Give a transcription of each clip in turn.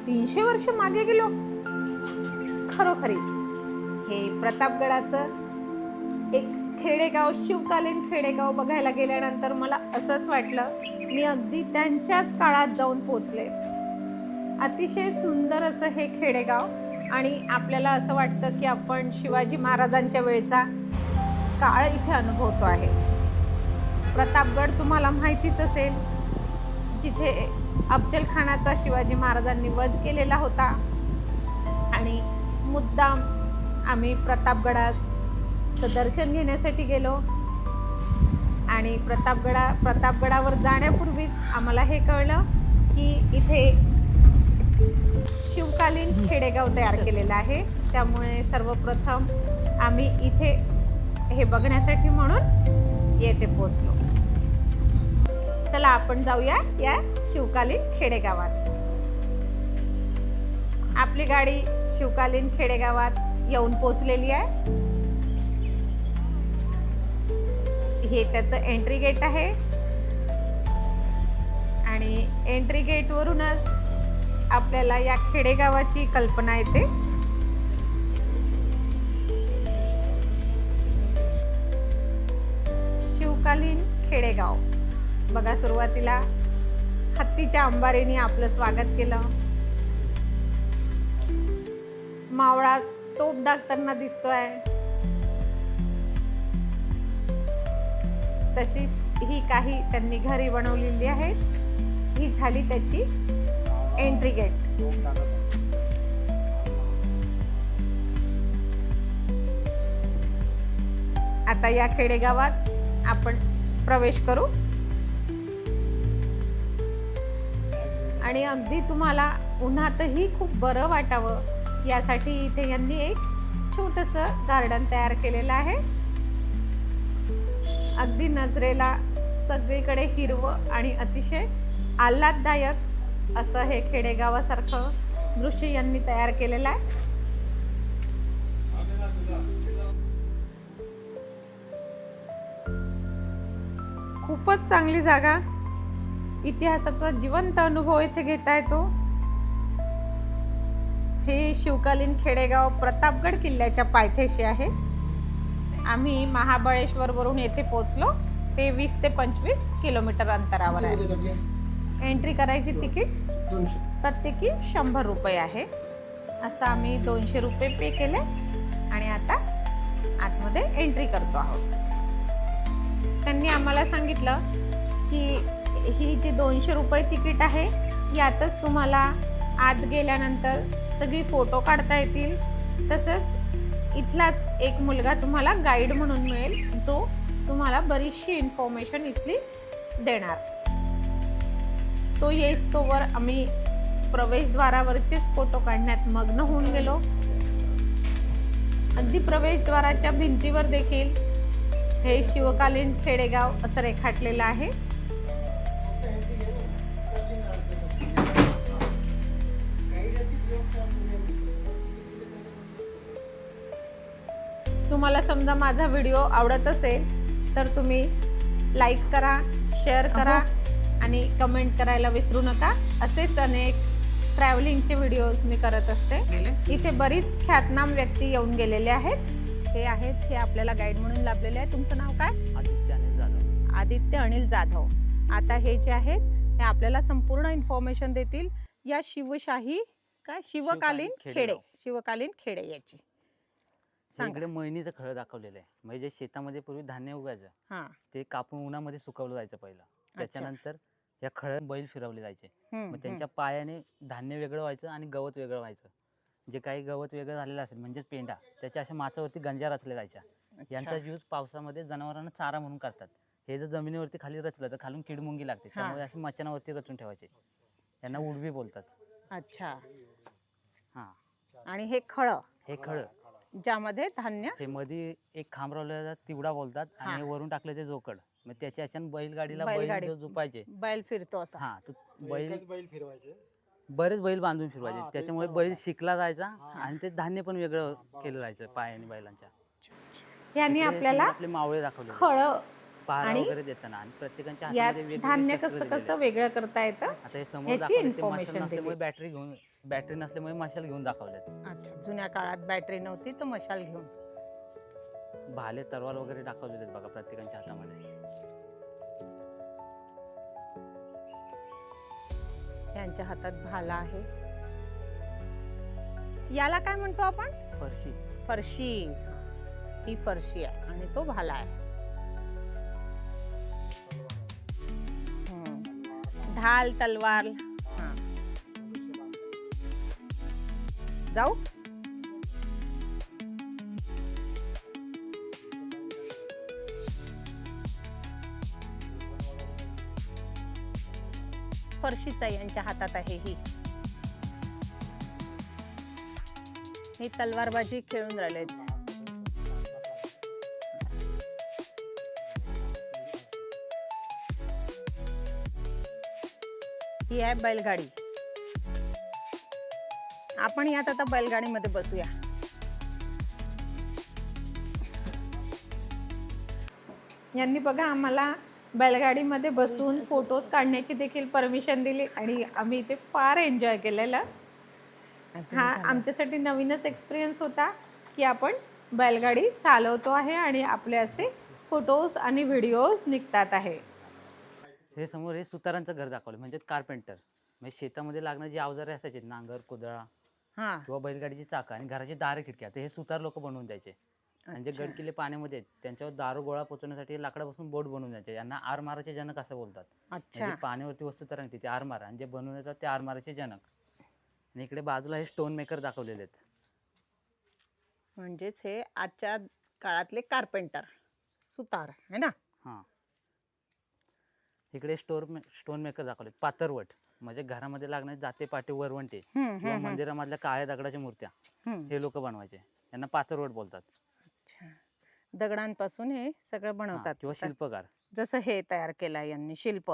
300 वर्ष मागे गेलो. खरोखरी हे प्रतापगडाचं एक खेडेगाव, शिवकालीन खेडेगाव बघायला गेल्यानंतर मला असंच वाटलं मी अगदी त्यांच्याच काळात जाऊन पोचले. अतिशय सुंदर असं हे खेडेगाव आणि आपल्याला असं वाटतं की आपण शिवाजी महाराजांच्या वेळचा काळ इथे अनुभवतो आहे. प्रतापगड तुम्हाला माहितीच असेल, जिथे अफजल खानाचा शिवाजी महाराजांनी वध केलेला होता आणि मुद्दाम आम्ही प्रतापगडाचं दर्शन घेण्यासाठी गेलो. आणि प्रतापगडावर जाण्यापूर्वीच आम्हाला हे कळलं की इथे शिवकालीन खेडेगाव तयार केलेलं आहे. त्यामुळे सर्वप्रथम आम्ही इथे हे बघण्यासाठी म्हणून येथे पोहोचलो. चला आपण जाऊया या शिवकालीन खेडेगावात. आपली गाडी शिवकालीन खेडेगावात येऊन पोहोचलेली आहे. हे त्याचं एंट्री गेट आहे आणि एंट्री गेट वरूनच आपल्याला या खेडेगावाची कल्पना येते. शिवकालीन खेडेगाव बघा, सुरुवातीला हत्तीच्या अंबारीने आपलं स्वागत केलं. मावळा तोफ डागताना दिसतोय. तशीच ही काही त्यांनी घरी बनवलेली आहेत. ही झाली त्याची एंट्री गेट. आता या खेडेगावात आपण प्रवेश करू आणि अगदी तुम्हाला उन्हातही खूप बरं वाटावं यासाठी इथे यांनी एक छोटंसं गार्डन तयार केलेलं आहे. अगदी नजरेला सगळीकडे हिरवं आणि अतिशय आल्हाददायक असं हे खेडेगावासारखं दृश्य यांनी तयार केलेलं आहे. खूपच चांगली जागा. इतिहासाचा जिवंत अनुभव इथे घेता येतो. हे शिवकालीन खेडेगाव प्रतापगड किल्ल्याच्या पायथ्याशी आहे. आम्ही महाबळेश्वर वरून येथे पोहोचलो. ते 20 ते 25 किलोमीटर अंतरावर आहे. एंट्री करायची तिकीट प्रत्येकी 100 रुपये आहे. असं आम्ही 200 रुपये पे केले आणि आता आतमध्ये एंट्री करतो आहोत. त्यांनी आम्हाला सांगितलं की ही जी 200 रुपये तिकीट आहे यातच तुम्हाला आत गेल्यानंतर सगळी फोटो काढता येतील. तसंच इथलाच एक मुलगा तुम्हाला गाईड म्हणून मिळेल जो तुम्हाला बरीचशी इन्फॉर्मेशन इथली देणार. तो येईस्तोवर आम्ही प्रवेशद्वारावरचेच फोटो काढण्यात मग्न होऊन गेलो. अगदी प्रवेशद्वाराच्या भिंतीवर देखील हे शिवकालीन खेडेगाव असं रेखाटलेलं आहे. तुम्हाला समजा माझा व्हिडिओ आवडत असेल तर तुम्ही लाईक करा, शेअर करा आणि कमेंट करायला विसरू नका. असेच अनेक ट्रॅव्हलिंगचे व्हिडिओज मी करत असते. इथे बरीच ख्यातनाम व्यक्ती येऊन गेलेले आहेत. हे आपल्याला गाईड म्हणून लाभलेले आहे. तुमचं नाव काय? आदित्य अनिल जाधव. आदित्य अनिल जाधव. आता हे जे आहेत हे आपल्याला संपूर्ण इन्फॉर्मेशन देतील या शिवकालीन खेडे याची. इकडे मळणीचं खळं दाखवलेलं आहे. म्हणजे शेतामध्ये पूर्वी धान्य उगायचं, ते कापून उन्हामध्ये सुकवलं जायचं पहिलं. त्याच्यानंतर या खळ्यात बैल फिरवले जायचे. मग त्यांच्या पायाने धान्य वेगळं व्हायचं आणि गवत वेगळं व्हायचं. जे काही गवत वेगळं झालेलं असेल म्हणजेच पेंडा, त्याच्या अशा माचावरती गंजा रचल्या जायच्या. यांचा यूज पावसामध्ये जनावरांना चारा म्हणून करतात. हे जर जमिनीवरती खाली रचलं तर खालून किडमुंगी लागते, त्यामुळे असे मचानावरती रचून ठेवायचे. यांना उडवी बोलतात. अच्छा. हा. आणि हे खळं ज्यामध्ये धान्य, हे मध्ये एक खांब लावलेला तिवडा बोलतात आणि वरून टाकले ते जोकड. मग त्याच्या याच्यानं बैलगाडीला बैल झुपायचे. बैल फिरतो असा. हा, तो बैल फिरवायचे. बरेच बैल बांधून फिरवायचे. त्याच्यामुळे बैल शिकला जायचा आणि ते धान्य पण वेगळं केलं जायचं पायाने बैलांच्या. यांनी आपल्याला आपले मावळे दाखवले. खळं पहारा आणि वगैरे देताना आणि प्रत्येकाच्या यात हातामध्ये वेगवेगळे धान्य शस्त्र कसं दिलेले कसं आहेत. वेगळं करता येतं आता हे समोर याची दाखवले ते information मशाल नसल्यामुळे दिली. बॅटरी नसल्यामुळे मशाल घेऊन दाखवलेत. अच्छा, जुन्या काळात बॅटरी नव्हती तर मशाल घेऊन. भाले तलवार वगैरे दाखवलेले आहेत बघा प्रत्येकाच्या हातामध्ये. यांच्या हातात भाला आहे. याला काय म्हणतो आपण? फरशी. फरशी. ही फरशी आहे आणि तो भाला आहे. ढाल तलवार. हा. जाऊ. फरशीचा यांच्या हातात आहे ही तलवारबाजी खेळून राहिलेत. ही आहे बैलगाडी. आपण यात आता बैलगाडीमध्ये बसूया. यांनी बघा आम्हाला बैलगाडीमध्ये बसून फोटोज काढण्याची देखील परमिशन दिली आणि आम्ही इथे फार एन्जॉय केलेलं. हा आमच्यासाठी नवीनच एक्सपिरियन्स होता की आपण बैलगाडी चालवतो आहे आणि आपले असे फोटोज आणि व्हिडिओज निघतात आहे. हे समोर हे सुतारांचं घर दाखवलं म्हणजे कार्पेंटर. म्हणजे शेतामध्ये लागणारे जे अवजारे असायचे नांगर कुदळा किंवा बैलगाडीची चाकं आणि घराची दारे खिडक्या ते हे सुतार लोक बनवून द्यायचे. आणि जे गडकिल्ले पाण्यामध्ये त्यांच्यावर दारू गोळा पोचवण्यासाठी लाकडापासून बोट बनवून द्यायचे. यांना आरमाराचे जनक असं बोलतात. म्हणजे पाण्यावरती वस्तू तरंगते ते आरमार आणि जे बनवून येतात ते आरमाराचे जनक. आणि इकडे बाजूला हे स्टोन मेकर दाखवलेले आहेत. म्हणजेच हे आजच्या काळातले कार्पेंटर सुतार आहे ना. हां, इकडे स्टोन मेकर दाखवले. पातरवट म्हणजे घरामध्ये लागणारे जाते पाटे वरवंटे किंवा मंदिरामधल्या काळ्या दगडाच्या मूर्त्या हे लोक बनवायचे. यांना पातरवट बोलतात. दगडांपासून हे सगळं बनवतात किंवा शिल्पकार. जसं हे तयार केलं यांनी शिल्प.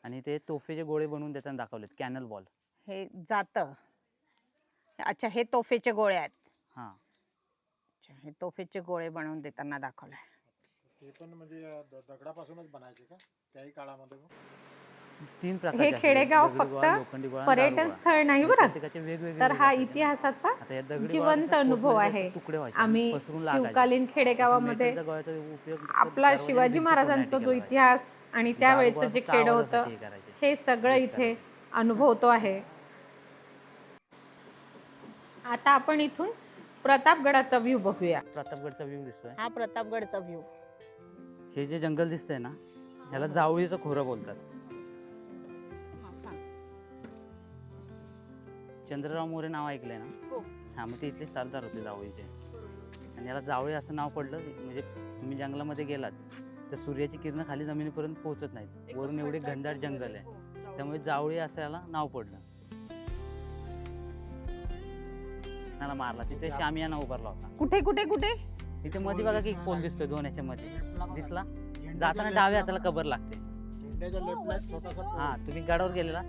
आणि ते तोफेचे गोळे बनवून देताना दाखवलेत. कॅनल बॉल हे जातं. अच्छा, हे तोफेचे गोळे आहेत. हां, अच्छा, हे तोफेचे गोळे बनवून देताना दाखवलंय. ते पण म्हणजे दगडापासूनच बनायचे का त्याही काळामध्ये? तीन प्रकार. हे खेडेगाव फक्त पर्यटन स्थळ नाही बरं, तर हा इतिहासाचा जिवंत अनुभव आहे. आम्ही शिवकालीन खेडेगावामध्ये आपला शिवाजी महाराजांचा जो इतिहास आणि त्यावेळेचं जे खेड होतं हे सगळं इथे अनुभवतो आहे. आता आपण इथून प्रतापगडाचा व्ह्यू बघूया. प्रतापगडचा व्ह्यू दिसतोय. हा प्रतापगडचा व्ह्यू. हे जे जंगल दिसतंय ना ह्याला जावळीचं खोरं बोलतात. चंद्रराव मोरे नाव ऐकलंय ना? हा, मग ते इथले सरदार होते जावळीचे. आणि याला जावळी असं नाव पडलं म्हणजे तुम्ही जंगलामध्ये गेलात तर सूर्याची किरण खाली जमिनीपर्यंत पोहोचत नाहीत. वरून एवढे घनदाट जंगल आहे त्यामुळे जावळी असं याला नाव पडलं. त्याला मारला तिथे शामियाना उभारला होता. कुठे कुठे कुठे? इथे मध्ये बघा की एक पोल दिसतोय दोन याच्या मध्ये. दिसला? जाताना डाव्या हाताला कबर लागते. हा, तुम्ही गडावर गेलेला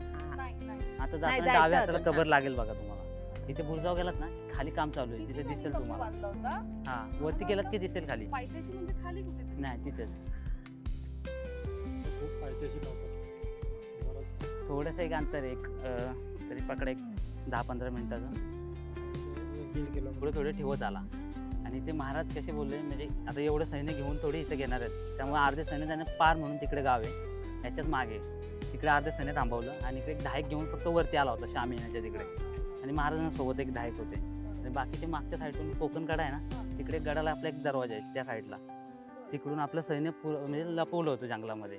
आता जाताना डाव्या हाताला कबर लागेल बघा तुम्हाला. इथे बुरजाव गेलात ना खाली काम चालू आहे तिथे दिसेल तुम्हाला. हा, वरती गेलात की दिसेल खाली. नाही तिथेच थोडस एक अंतर एक तरी पकडा एक 10-15 मिनिटाचं पुढे थोडे ठेवत आला. आणि ते महाराज कसे बोलले म्हणजे आता एवढं सैन्य घेऊन थोडी इथे घेणार आहेत त्यामुळे अर्धे सैन्य त्यांना पार म्हणून तिकडे गाव आहे त्याच्याच मागे तिकडे अर्धे सैन्य थांबवलं आणि इकडे एक धायक घेऊन फक्त वरती आला होता शामियानाच्या तिकडे. आणि महाराजांसोबत एक धायक होते आणि बाकीचे मागच्या साईडून कोकण गड आहे ना तिकडे गडाला आपला एक दरवाजा आहे त्या साईडला. तिकडून आपलं सैन्य म्हणजे लपवलं होतं जंगलामध्ये.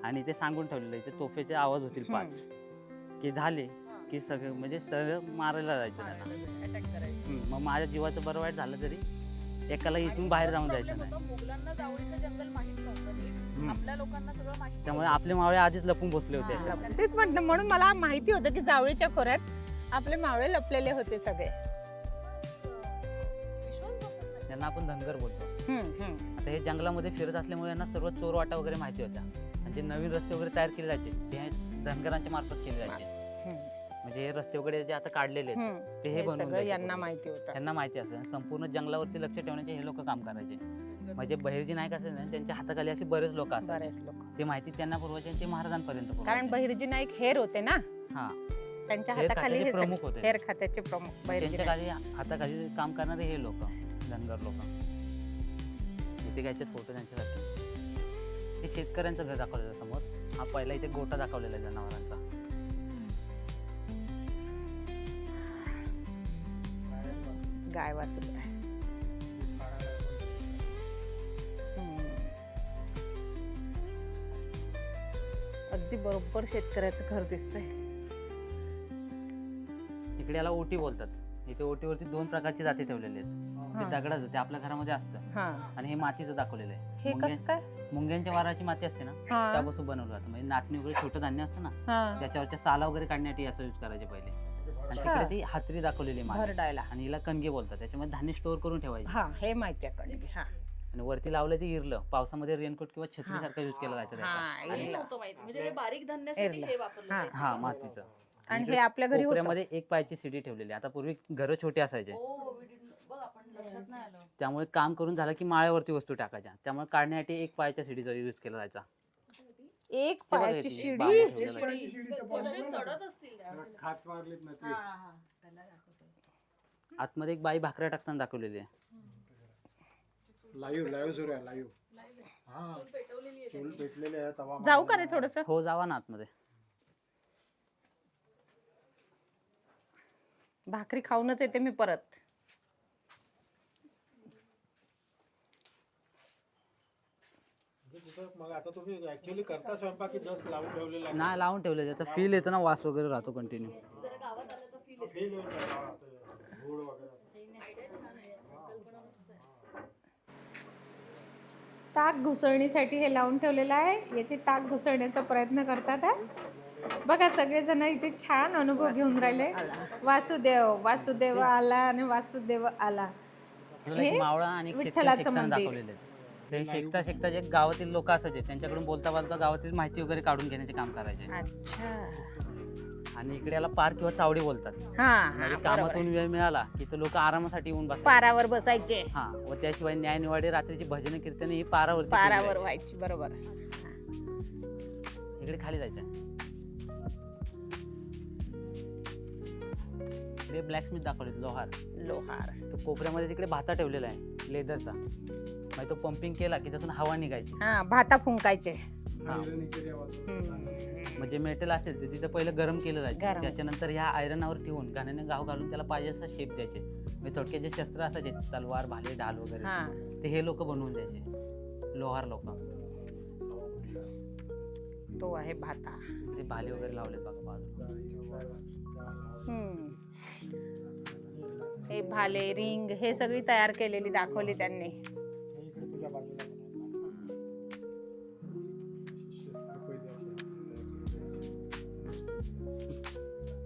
आणि ते सांगून ठेवलेलं इथे तोफेचे आवाज होतील 5 की झाले की सगळं म्हणजे सगळं मारायला जायचं त्यांना. मग माझ्या जीवाचं बरं वाईट झालं तरी एकाला इथून बाहेर जाऊन जायचं नाही. त्यामुळे आपले मावळे आधीच लपून बसले होते. तेच म्हटलं म्हणून मला माहिती होतं की जावळीच्या खोऱ्यात आपले मावळे लपलेले होते सगळे. त्यांना आपण धनगर बोलतो. आता हे जंगलामध्ये फिरत असल्यामुळे यांना सर्व चोरवाटा वगैरे माहिती होत्या. आणि जे नवीन रस्ते वगैरे तयार केले जायचे ते धनगरांच्या मार्फत केले जायचे. म्हणजे हे रस्ते वगैरे जे आता काढलेले आहेत ते हे बनवून यांना माहिती होतं. त्यांना माहिती असेल. संपूर्ण जंगलावरती लक्ष ठेवण्याचे हे लोक काम करायचे. म्हणजे बहिर्जी नाईक असेल ना त्यांच्या हाताखाली असे बरेच लोक असतात. बरेच लोक, ते माहिती त्यांना पुरवायचे आणि ते महाराजांपर्यंत कारण पोहोचायचे. बहिर्जी नाईक हेर होते ना, हा, त्यांच्या हेर हाताखाली खात्याचे हे प्रमुख सगळे- होते. हेर खात्याचे प्रमुख बहिर्जी त्यांच्या नाईक. खाली हाताखाली काम करणारे हे लोक, धनगर लोक. इथे घ्यायचे फोटो त्यांच्यासाठी. हे शेतकऱ्यांचं घर दाखवलेलं आहे समोर. हा पहिला इथे गोठा दाखवलेला आहे जनावरांचा. गाय वासरू आहे. अगदी बरोबर शेतकऱ्याचं घर दिसतंय. इकडे याला ओटी बोलतात. इथे ओटीवरती 2 प्रकारची जाती ठेवलेली आहेत. ते दगडाचं, ते आपल्या घरामध्ये असतं, आणि हे मातीचं दाखवलेलं आहे. हे कसं काय? मुंग्यांच्या वाराची माती असते ना, त्यापासून बनवलं जातं. म्हणजे नाचणी वगैरे छोटं धान्य असतं ना, त्याच्यावरच्या साला वगैरे काढण्यासाठी याचा यूज करायचे पहिले. आणि तिकडे ती हातरी दाखवलेली आहे माती. भरडायला. आणि हिला कणगे बोलतात. त्याच्यामध्ये धान्य स्टोअर करून ठेवायचे. हा, हे माहिती आहे कणगी. हा, आणि वरती लावलं ते इरलं. पावसामध्ये रेनकोट किंवा छत्रीसारखा यूज केला जायचा त्याचा. आणि म्हणजे हे बारीक धान्यासाठी हे वापरलं जायचं. हा, मातीचं. आणि हे आपल्या घरी होतं. कोपऱ्यामध्ये एक पायाची शिडी ठेवलेली. आता पूर्वी घरं छोटे असायचे, बघ आपण लक्षात नाही आलं. त्यामुळे काम करून झालं की माळ्यावरती वस्तू टाकायच्या. त्यामुळे काढण्यासाठी एक पायाच्या शिडीचा यूज केला जायचा. एक पायाची शिडी. कसे चढत असतील त्या. खाच मारलीत ना ती. त्याला दाखवतो. आतमध्ये एक बाई भाकऱ्या टाकताना दाखवलेली आहे. लाईव्ह सुरू आहे, लाईव्ह. हा, चूल पेटलेले आहे, तवा जाऊ का रे थोडस? हो, जावा ना आतमध्ये. भाकरी खाऊनच येते मी परत. मग आता तुम्ही ऍक्च्युअली करता स्वयंपाक की जस्ट लावून ठेवलेला आहे? नाही, लावून ठेवलं. त्याचा फील येतो ना, वास वगैरे राहतो कंटिन्यू. फील होईल ना, धूळ वगैरे. ताक घुसळणीसाठी हे लावून ठेवलेलं आहे. याचे ताक घुसळण्याचा प्रयत्न करतात आहे. बघा, सगळेजण इथे छान अनुभव घेऊन राहिले. वासुदेव, वासुदेव आला आणि वासुदेव आला. एक मावळा आणि एक शेतकरी विठ्ठलाचं शेकताना मंदिर. दाखवलेले आहेत. ते शेकता शेकता जे गावातील लोक असायचे त्यांच्याकडून बोलता बोलता गावातील माहिती वगैरे काढून घेण्याचे काम करायचे. अच्छा. आणि इकडे याला पार किंवा चावडी बोलतात. म्हणजे कामातून वेळ मिळाला की तो लोक आरामासाठी येऊन बसतात. पारावर बसायचे. हा, व त्याशिवाय न्यायनिवाडे रात्रीची भजन कीर्तने ही पारावरती पारावर व्हायची. बरोबर. इकडे खाली जायचं. इकडे ब्लॅकस्मिथ दाखवले, लोहार. लोहार. तो कोपऱ्यामध्ये तिकडे भाता ठेवलेला आहे लेदरचा. म्हणजे तो पंपिंग केला की त्यातून हवा निघायची. हा, भाता फुंकायचे. हा. म्हणजे मेटल असेल ते तिथं पहिलं गरम केलं जायचं. गरम. त्याच्यानंतर ह्या आयरनावर ठेवून घाण्याने गाव घालून त्याला पाहिजे असा शेप द्यायचे. म्हणजे थोडक्यात जे शस्त्र असायचे, तलवार, भाले, ढाल वगैरे, हा. ते हे लोक बनवून द्यायचे, लोहार लोक. तो आहे भाता. ते भाले वगैरे लावले बघा बाजूला. हे भाले, रिंग हे सगळी तयार केलेली दाखवली त्यांनी. इकडे तुझ्या बाजूला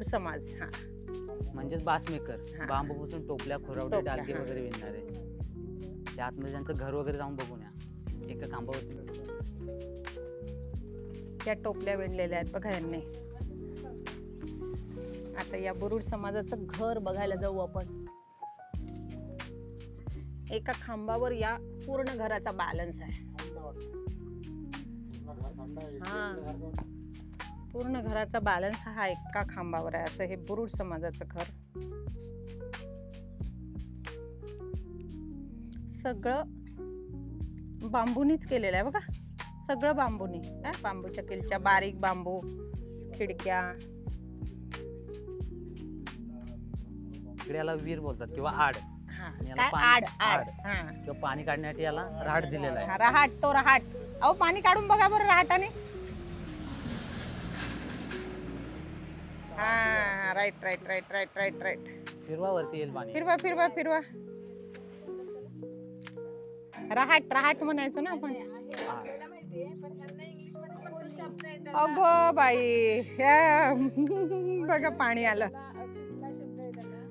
समाज. हा, म्हणजेच बास मेकर. हा. बांबूपासून टोपल्या, खोरावटे, टोपल्या, डालके हा. वगैरे विणणारे. त्या आतमध्ये त्यांचं घर वगैरे जाऊन बघून या. एका खांबावरती त्या टोपल्या विणलेल्या आहेत बघा यांनी. आता या बुरुड समाजाचं घर बघायला जाऊ आपण. एका खांबावर या पूर्ण घराचा बॅलन्स आहे. हा, पूर्ण घराचा बॅलन्स हा एका खांबावर आहे. असं हे बुरुड समाजाचं घर. सगळं बांबूनीच केलेलं आहे बघा. सगळं बांबूनी. बांबूच्या किलच्या, बारीक बांबू, खिडक्या. इकडे याला वीर बोलतात किंवा आड. हा, आणि याला काय पाणी- आड आड. आड. हा, किंवा पाणी काढण्यासाठी याला राहट दिलेला आहे. हा, रहाट. तो रहाट. अहो, पाणी काढून बघा बरं रहाटाने. हा, right right right right right right. फिरवा वरती येईल पाणी. फिरवा फिरवा फिरवा. रहाट रहाट म्हणायचं ना आपण. अगो बाई, बघा पाणी आलं.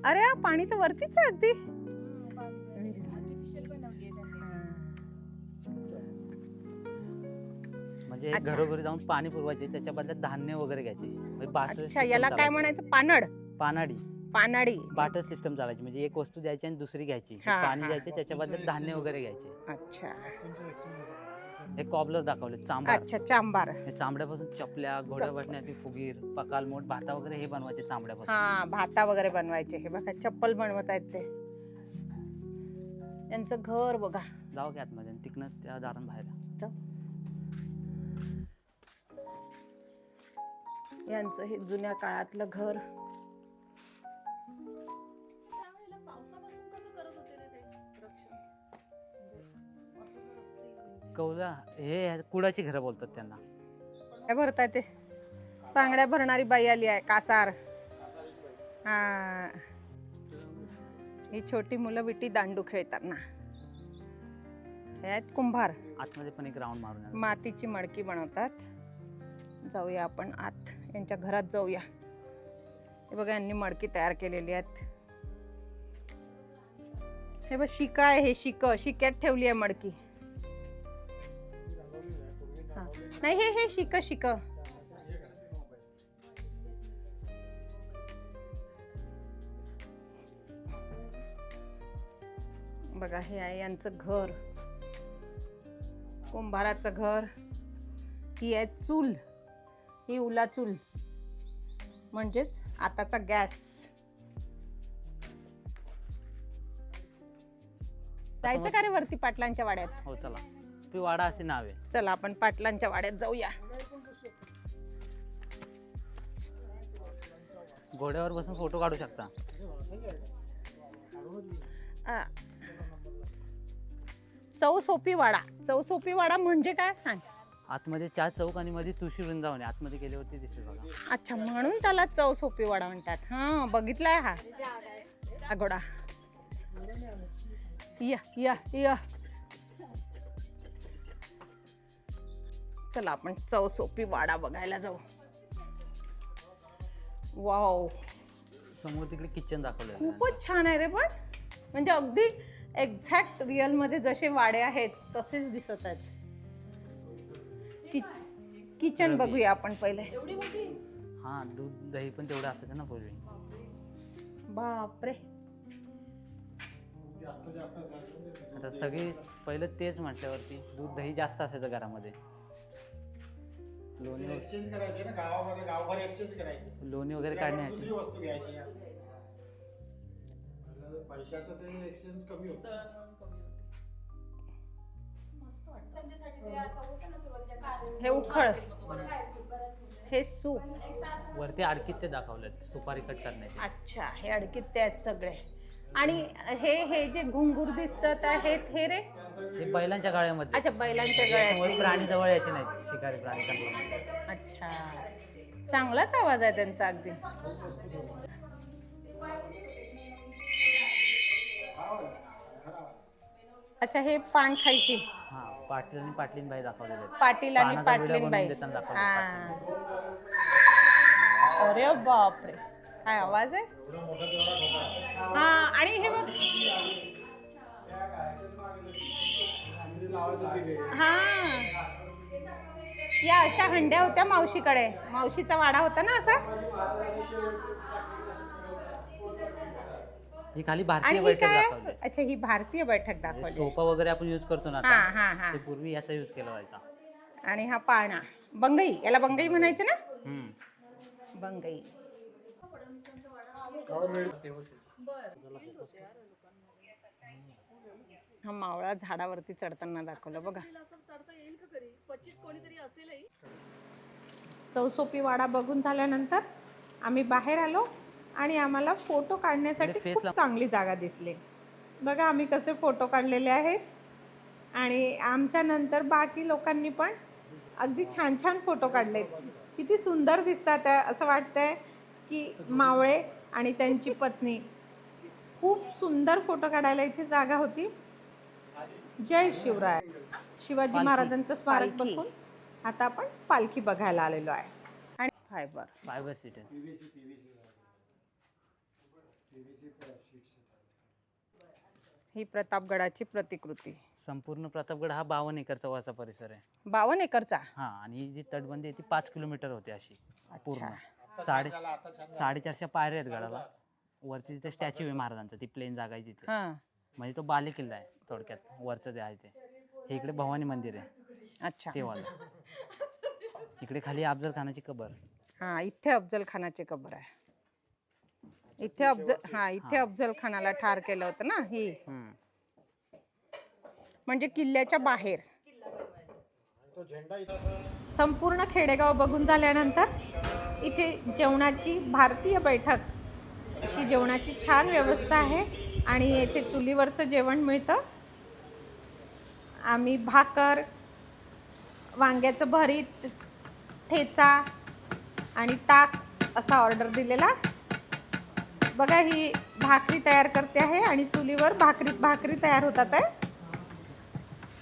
अरे पाणी तर वरतीच आहे अगदी. म्हणजे अच्छा. घरोघरी जाऊन पाणी पुरवायचे, त्याच्या बदल्यात धान्य वगैरे घ्यायचे. म्हणजे बासरी अच्छा, system याला काय चालायचं. म्हणायचं? पानड. पानाडी. पानाडी बाटर सिस्टम चालायची, म्हणजे एक वस्तू द्यायची आणि दुसरी घ्यायची. हे हा, पाणी हा. द्यायचे, त्याच्याबद्दल धान्य वगैरे घ्यायचे. अच्छा हे कॉबलर दाखवले, चांभार. अच्छा चांबार. हे चांबड्यापासून चपल्या, घोड्या बसण्याची फुगीर, पकालमोठ, भाता वगैरे हे बनवायचे चांबड्यापासून. हा भाता वगैरे बनवायचे. हे बघा चप्पल बनवत आहेत ते. यांचं घर बघा. जाऊ की आतमध्ये आणि तिकडनं त्या दारान बाहेर. यांचं हे जुन्या काळातलं घर. त्यावेळेला पावसापासून कसं करत होते रे ते रक्षण? म्हणजे असं जर असते. कौला हे कुडाची घरं बोलतात त्यांना. काय भरताय ते? बांगड्या भरणारी बाई आली आहे, कासार. हा, ही छोटी मुलं विटी दांडू खेळताना. हे आहेत कुंभार, आतमध्ये पण एक राऊंड मारून या. मातीची मडकी बनवतात. जाऊया आपण आत, यांच्या घरात जाऊया. हे बघा यांनी मडकी तयार केलेली आहेत. हे बघ शिका आहे, हे शिक्यात ठेवली आहे मडकी. हा. नाही हे शिक बघा. हे आहे यांचं घर, कुंभाराचं घर. ही आहे चूल, ही उला चूल म्हणजेच आताचा गॅस. जायचं का रे वरती पाटलांच्या वाड्यात? हो चला, ती वाडा असे नाव आहे. चला आपण पाटलांच्या वाड्यात जाऊया. घोड्यावर बसून फोटो काढू शकता. चौसोपी वाडा म्हणजे काय सांग? आतमध्ये 4 चौक आणि मध्ये तुळशी वृंदावन आहे. आतमध्ये गेल्यावरती दिसते बघा. अच्छा, म्हणून त्याला चौसोपी वाडा म्हणतात. हा, बघितलाय हा घोडा. या चला आपण चौसोपी वाडा बघायला जाऊ. वाव, समोर तिकडे किचन दाखवलं आहे. खूपच छान आहे रे. पण म्हणजे अगदी एक्झॅक्ट रिअल मध्ये जसे वाडे आहेत तसेच दिसत आहेत. किचन बघूया आपण पहिले. एवढी मोठी? हा, दूध दही पण तेवढं असायचं ना पूर्वी. बापरे, आता सगळी पहिलं तेच म्हटल्यावरती दूध दही जास्त असायचं घरामध्ये. लोणी एक्सचेंज करायचे ना गावामध्ये, गावभर एक्सचेंज करायचे. लोणी वगैरे दुसरी काढण्यासाठी वस्तू घ्यायची. पैशाचं ते एक्सचेंज कमी होतं. हे उखळ, हे सूप. वरती आडकीत ते दाखवलं, सुपारी कट करण्याचे. अच्छा, हे अडकीत ते आहेत सगळे. आणि हे जे घुंगूर दिसतात आहेत हे रे? हे बैलांच्या गाळ्यामध्ये. अच्छा, बैलांच्या गळ्यात. वर प्राणी जवळ यायचे नाहीत, शिकारी प्राणी चांगला. अच्छा, चांगलाच आवाज आहे त्यांचा अगदी. अच्छा, हे पान खायची. हा, पाटील आणि पाटलीन बाई दाखवलेले आहेत. पाटील आणि पानाचा व्हिडिओ पाटलीन बाई. बनवून देताना दाखवलं. हा, अरे बापरे, काय आवाज आहे. हा, आणि हे बघ. हा, या अशा हंड्या होत्या मावशीकडे. मावशीचा वाडा होता ना असा. ही खाली आणि भारतीय ही बैठक काय? दाखवली. अच्छा, ही भारतीय बैठक दाखवली. सोफा वगैरे आपण यूज करतो ना हा आता, हा हा. ते पूर्वी याचा यूज केला जायचा. आणि हा पाळणा, बंगई. याला बंगई म्हणायचे ना? हम्म. बंगई. हा मावळा झाडावरती चढताना दाखवलं बघा. असं चढता येईल का तरी? क्वचित कोणीतरी असेलही. चौसोपी वाडा बघून झाल्यानंतर आम्ही बाहेर आलो आणि आम्हाला फोटो काढण्यासाठी खूप चांगली जागा दिसली. बघा आम्ही कसे फोटो काढलेले आहेत. आणि आमच्या नंतर बाकी लोकांनी पण अगदी छान छान फोटो काढले. किती सुंदर दिसतात आहे. असं वाटतंय की मावळे आणि त्यांची पत्नी. खूप सुंदर फोटो काढायला इथे जागा होती. जय शिवराय. शिवाजी महाराजांचं स्मारक बघून आता आपण पालखी बघायला आलेलो आहे. आणि फायबर सीट आहे. ही प्रतापगडाची प्रतिकृती. संपूर्ण प्रतापगड हा 52 एकरचा वरचा परिसर आहे. 52 एकरचा. हा, आणि ही जी तटबंदी आहे ती 5 किलोमीटर होती अशी पूर्ण. अच्छा. 450 पायऱ्या आहेत गडाला. वरती तिथे स्टॅच्यू आहे महाराजांचा, ती प्लेन जागा आहे तिथे. हां. म्हणजे तो बाले किल्ला आहे थोडक्यात, वरचं जे आहे ते. हे इकडे भवानी मंदिर आहे अच्छा. ते वाला. इकडे खाली अफजल खानाची कबर. हां, इथे अफजल खानाची कबर आहे. इथे अफजल खानाला ठार केलं होतं ना ही. म्हणजे किल्ल्याच्या बाहेर. तो झेंडा इथं संपूर्ण खेडेगाव बघून झाल्यानंतर इथे जेवणाची भारतीय बैठक अशी जेवणाची छान व्यवस्था आहे आणि येथे चुलीवरचं जेवण मिळतं. आम्ही भाकर, वांग्याचं भरीत, ठेचा आणि ताक असा ऑर्डर दिलेला. बघा ही भाकरी तयार करते आहे आणि चुलीवर भाकरी तयार होतात आहे.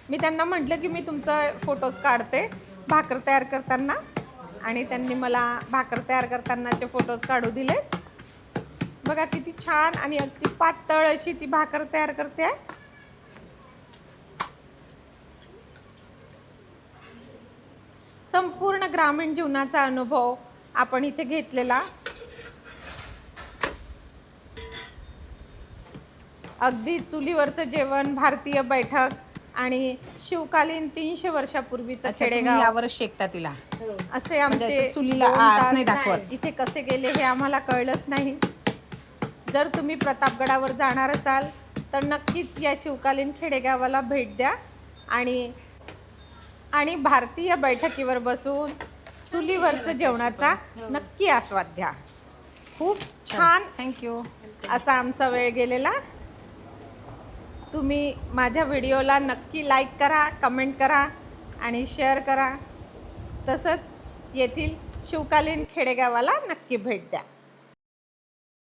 मी त्यांना म्हटलं की मी तुमचं फोटोज काढते भाकर तयार करताना, आणि त्यांनी मला भाकर तयार करतानाचे फोटोज काढू दिले. बघा किती छान आणि अगदी पातळ अशी ती भाकर तयार करते आहे. संपूर्ण ग्रामीण जीवनाचा अनुभव आपण इथे घेतलेला. अगदी चुलीवरचं जेवण, भारतीय बैठक आणि शिवकालीन 300 वर्षापूर्वीचं खेडेगाव यावरच शेकता तिला असे आमचे चुलीला 2 आस तास नाही दाखवत. इथे कसे गेले हे आम्हाला कळलंच नाही. जर तुम्ही प्रतापगडावर जाणार असाल तर नक्कीच या शिवकालीन खेडेगावाला भेट द्या आणि भारतीय बैठकीवर बसून चुलीवरचं जेवणाचा नक्की आस्वाद घ्या. खूप छान थँक्यू. असा आमचा वेळ गेलेला. तुम्ही माझ्या व्हिडिओला नक्की लाईक करा, कमेंट करा आणि शेअर करा. तसंच येथील शिवकालीन खेडेगावाला नक्की भेट द्या.